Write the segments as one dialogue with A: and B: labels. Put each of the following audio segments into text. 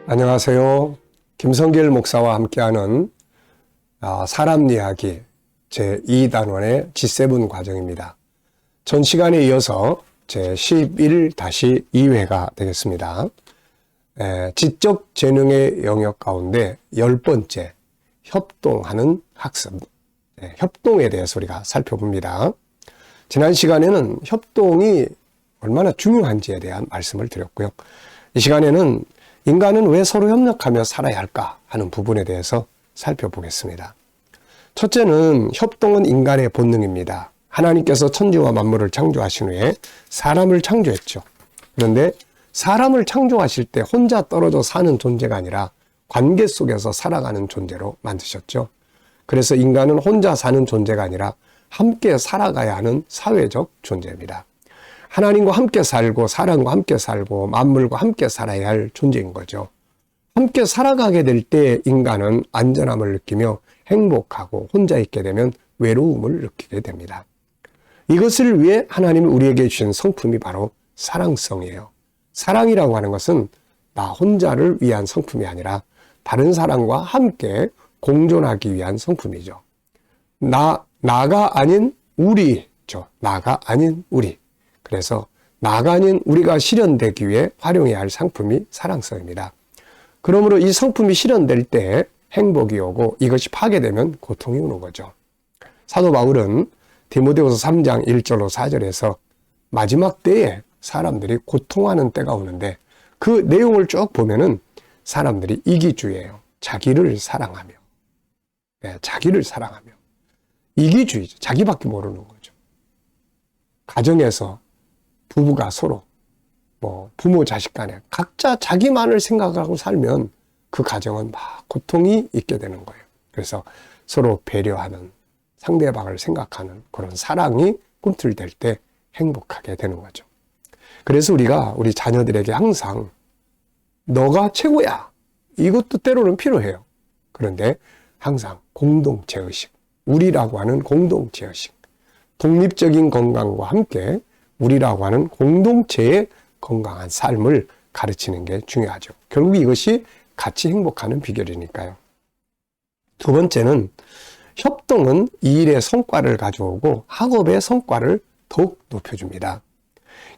A: 안녕하세요. 김성길 목사와 함께하는 사람 이야기 제2단원의 G7 과정입니다. 전 시간에 이어서 제11-2회가 되겠습니다. 지적 재능의 영역 가운데 10번째 협동하는 학습, 협동에 대해서 우리가 살펴봅니다. 지난 시간에는 협동이 얼마나 중요한지에 대한 말씀을 드렸고요. 이 시간에는 인간은 왜 서로 협력하며 살아야 할까 하는 부분에 대해서 살펴보겠습니다. 첫째는 협동은 인간의 본능입니다. 하나님께서 천지와 만물을 창조하신 후에 사람을 창조했죠. 그런데 사람을 창조하실 때 혼자 떨어져 사는 존재가 아니라 관계 속에서 살아가는 존재로 만드셨죠. 그래서 인간은 혼자 사는 존재가 아니라 함께 살아가야 하는 사회적 존재입니다. 하나님과 함께 살고 사람과 함께 살고 만물과 함께 살아야 할 존재인 거죠. 함께 살아가게 될 때 인간은 안전함을 느끼며 행복하고 혼자 있게 되면 외로움을 느끼게 됩니다. 이것을 위해 하나님이 우리에게 주신 성품이 바로 사랑성이에요. 사랑이라고 하는 것은 나 혼자를 위한 성품이 아니라 다른 사람과 함께 공존하기 위한 성품이죠. 나가 아닌 우리죠. 나가 아닌 우리. 그래서 나가 아닌 우리가 실현되기 위해 활용해야 할 상품이 사랑성입니다. 그러므로 이 성품이 실현될 때 행복이 오고 이것이 파괴되면 고통이 오는 거죠. 사도 바울은 디모데후서 3장 1절로 4절에서 마지막 때에 사람들이 고통하는 때가 오는데 그 내용을 쭉 보면은 사람들이 이기주의예요. 자기를 사랑하며. 자기를 사랑하며. 이기주의죠. 자기밖에 모르는 거죠. 가정에서 부부가 서로 부모 자식 간에 각자 자기만을 생각하고 살면 그 가정은 막 고통이 있게 되는 거예요. 그래서 서로 배려하는 상대방을 생각하는 그런 사랑이 꿈틀댈 때 행복하게 되는 거죠. 그래서 우리가 우리 자녀들에게 항상 너가 최고야. 이것도 때로는 필요해요. 그런데 항상 공동체의식, 우리라고 하는 공동체의식, 독립적인 건강과 함께 우리라고 하는 공동체의 건강한 삶을 가르치는 게 중요하죠. 결국 이것이 같이 행복하는 비결이니까요. 두 번째는 협동은 이 일의 성과를 가져오고 학업의 성과를 더욱 높여줍니다.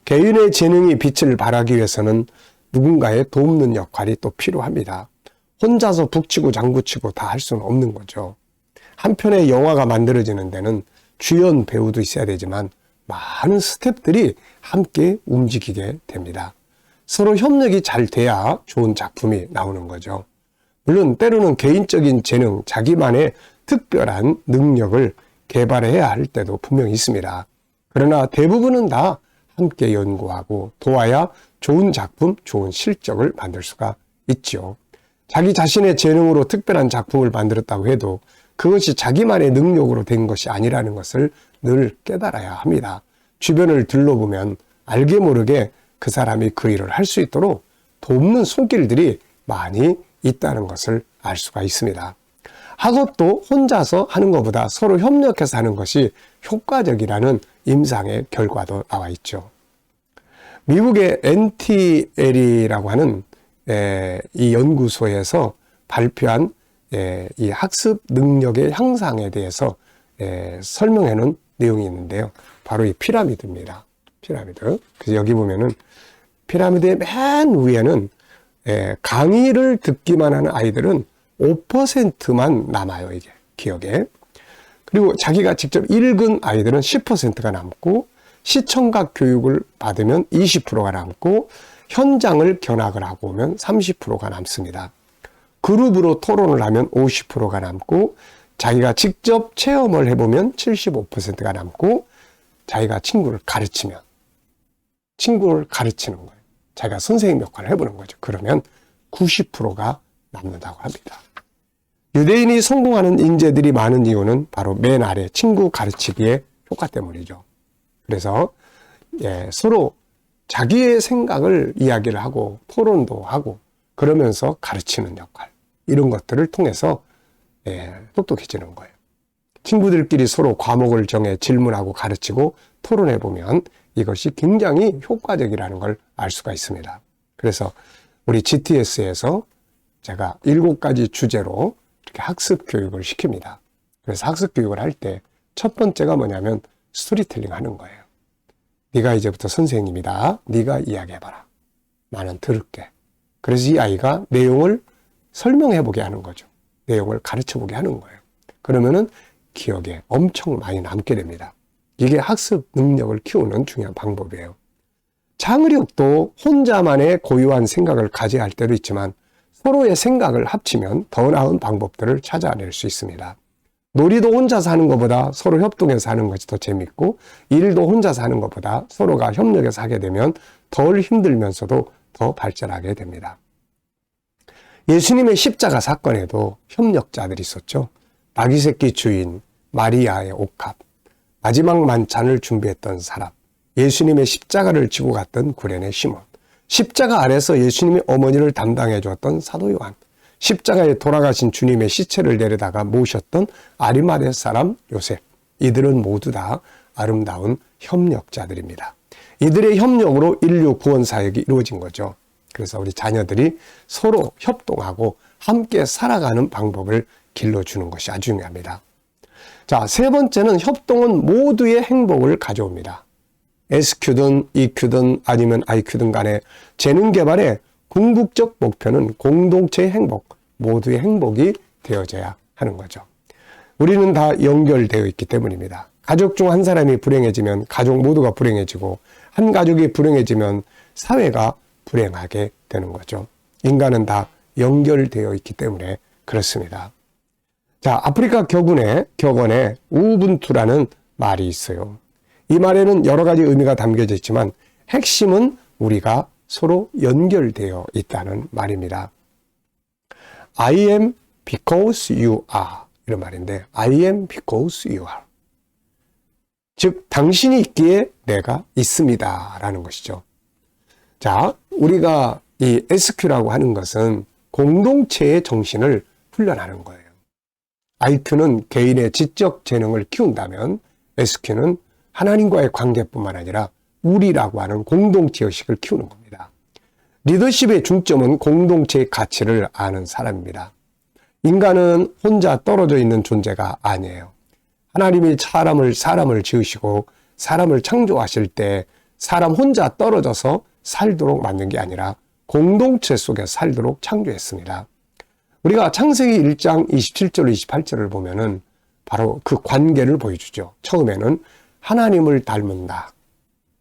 A: 개인의 재능이 빛을 발하기 위해서는 누군가의 돕는 역할이 또 필요합니다. 혼자서 북치고 장구치고 다 할 수는 없는 거죠. 한 편의 영화가 만들어지는 데는 주연 배우도 있어야 되지만 많은 스태프들이 함께 움직이게 됩니다. 서로 협력이 잘 돼야 좋은 작품이 나오는 거죠. 물론 때로는 개인적인 재능, 자기만의 특별한 능력을 개발해야 할 때도 분명히 있습니다. 그러나 대부분은 다 함께 연구하고 도와야 좋은 작품, 좋은 실적을 만들 수가 있죠. 자기 자신의 재능으로 특별한 작품을 만들었다고 해도 그것이 자기만의 능력으로 된 것이 아니라는 것을 늘 깨달아야 합니다. 주변을 둘러보면 알게 모르게 그 사람이 그 일을 할 수 있도록 돕는 손길들이 많이 있다는 것을 알 수가 있습니다. 학업도 혼자서 하는 것보다 서로 협력해서 하는 것이 효과적이라는 임상의 결과도 나와 있죠. 미국의 NTL이라고 하는 이 연구소에서 발표한 이 학습 능력의 향상에 대해서 설명해 놓은 내용이 있는데요. 바로 이 피라미드입니다. 피라미드. 그래서 여기 보면은 피라미드의 맨 위에는 강의를 듣기만 하는 아이들은 5%만 남아요. 이게 기억에. 그리고 자기가 직접 읽은 아이들은 10%가 남고 시청각 교육을 받으면 20%가 남고 현장을 견학을 하고 오면 30%가 남습니다. 그룹으로 토론을 하면 50%가 남고 자기가 직접 체험을 해보면 75%가 남고 자기가 친구를 가르치면 친구를 가르치는 거예요. 자기가 선생님 역할을 해보는 거죠. 그러면 90%가 남는다고 합니다. 유대인이 성공하는 인재들이 많은 이유는 바로 맨 아래 친구 가르치기의 효과 때문이죠. 그래서 서로 자기의 생각을 이야기를 하고 토론도 하고 그러면서 가르치는 역할 이런 것들을 통해서 똑똑해지는 거예요. 친구들끼리 서로 과목을 정해 질문하고 가르치고 토론해보면 이것이 굉장히 효과적이라는 걸 알 수가 있습니다. 그래서 우리 GTS에서 제가 7가지 주제로 이렇게 학습 교육을 시킵니다. 그래서 학습 교육을 할 때 첫 번째가 뭐냐면 스토리텔링 하는 거예요. 네가 이제부터 선생님이다. 네가 이야기해봐라. 나는 들을게. 그래서 이 아이가 내용을 설명해보게 하는 거죠. 내용을 가르쳐보게 하는 거예요. 그러면은 기억에 엄청 많이 남게 됩니다. 이게 학습 능력을 키우는 중요한 방법이에요. 창의력도 혼자만의 고유한 생각을 가져야 할 때도 있지만 서로의 생각을 합치면 더 나은 방법들을 찾아낼 수 있습니다. 놀이도 혼자서 하는 것보다 서로 협동해서 하는 것이 더 재밌고, 일도 혼자서 하는 것보다 서로가 협력해서 하게 되면 덜 힘들면서도 더 발전하게 됩니다. 예수님의 십자가 사건에도 협력자들이 있었죠. 마귀 새끼 주인 마리아의 옥합, 마지막 만찬을 준비했던 사람, 예수님의 십자가를 지고 갔던 구레네 시몬, 십자가 아래서 예수님의 어머니를 담당해 주었던 사도 요한, 십자가에 돌아가신 주님의 시체를 내려다가 모셨던 아리마대 사람 요셉, 이들은 모두 다 아름다운 협력자들입니다. 이들의 협력으로 인류 구원 사역이 이루어진 거죠. 그래서 우리 자녀들이 서로 협동하고 함께 살아가는 방법을 길러주는 것이 아주 중요합니다. 자, 세 번째는 협동은 모두의 행복을 가져옵니다. SQ든 EQ든 아니면 IQ든 간에 재능 개발의 궁극적 목표는 공동체의 행복, 모두의 행복이 되어져야 하는 거죠. 우리는 다 연결되어 있기 때문입니다. 가족 중 한 사람이 불행해지면 가족 모두가 불행해지고, 한 가족이 불행해지면 사회가 불행하게 되는 거죠. 인간은 다 연결되어 있기 때문에 그렇습니다. 자, 아프리카 격언에 우분투라는 말이 있어요. 이 말에는 여러 가지 의미가 담겨져 있지만 핵심은 우리가 서로 연결되어 있다는 말입니다. I am because you are, 이런 말인데, I am because you are. 즉, 당신이 있기에 내가 있습니다 라는 것이죠. 자, 우리가 이 SQ라고 하는 것은 공동체의 정신을 훈련하는 거예요. IQ는 개인의 지적 재능을 키운다면 SQ는 하나님과의 관계뿐만 아니라 우리라고 하는 공동체 의식을 키우는 겁니다. 리더십의 중점은 공동체의 가치를 아는 사람입니다. 인간은 혼자 떨어져 있는 존재가 아니에요. 하나님이 사람을 지으시고 사람을 창조하실 때 사람 혼자 떨어져서 살도록 만든 게 아니라 공동체 속에 살도록 창조했습니다. 우리가 창세기 1장 27절 28절을 보면은 바로 그 관계를 보여주죠. 처음에는 하나님을 닮은 나,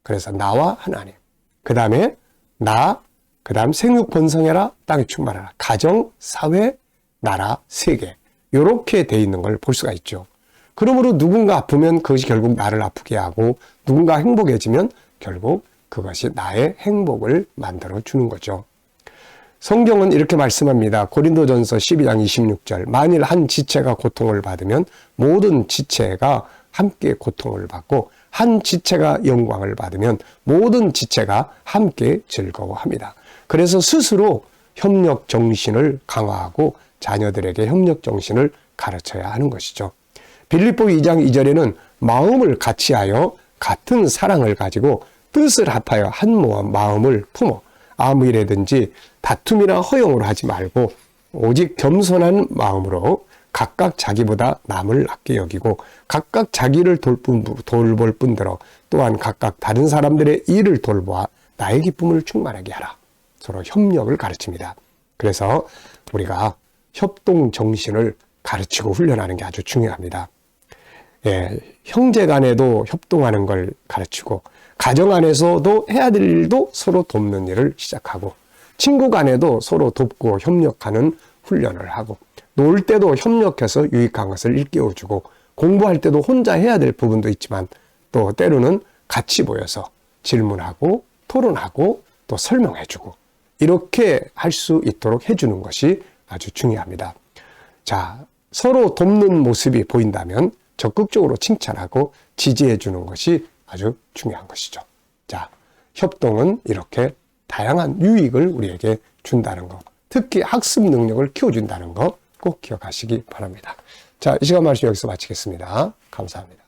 A: 그래서 나와 하나님, 그 다음에 나, 그 다음 생육 번성해라, 땅에 충만하라, 가정, 사회, 나라, 세계, 이렇게 돼 있는 걸 볼 수가 있죠. 그러므로 누군가 아프면 그것이 결국 나를 아프게 하고, 누군가 행복해지면 결국 그것이 나의 행복을 만들어 주는 거죠. 성경은 이렇게 말씀합니다. 고린도전서 12장 26절, 만일 한 지체가 고통을 받으면 모든 지체가 함께 고통을 받고, 한 지체가 영광을 받으면 모든 지체가 함께 즐거워합니다. 그래서 스스로 협력 정신을 강화하고 자녀들에게 협력 정신을 가르쳐야 하는 것이죠. 빌립보 2장 2절에는 마음을 같이하여 같은 사랑을 가지고 뜻을 합하여 한 마음을 품어 아무 일에든지 다툼이나 허용으로 하지 말고 오직 겸손한 마음으로 각각 자기보다 남을 아껴 여기고 각각 자기를 돌볼 뿐더러 또한 각각 다른 사람들의 일을 돌보아 나의 기쁨을 충만하게 하라. 서로 협력을 가르칩니다. 그래서 우리가 협동 정신을 가르치고 훈련하는 게 아주 중요합니다. 예, 형제 간에도 협동하는 걸 가르치고, 가정 안에서도 해야 될 일도 서로 돕는 일을 시작하고, 친구 간에도 서로 돕고 협력하는 훈련을 하고, 놀 때도 협력해서 유익한 것을 일깨워주고, 공부할 때도 혼자 해야 될 부분도 있지만 또 때로는 같이 모여서 질문하고 토론하고 또 설명해주고, 이렇게 할 수 있도록 해주는 것이 아주 중요합니다. 자, 서로 돕는 모습이 보인다면 적극적으로 칭찬하고 지지해 주는 것이 아주 중요한 것이죠. 자, 협동은 이렇게 다양한 유익을 우리에게 준다는 것, 특히 학습 능력을 키워준다는 것 꼭 기억하시기 바랍니다. 자, 이 시간 말씀 여기서 마치겠습니다. 감사합니다.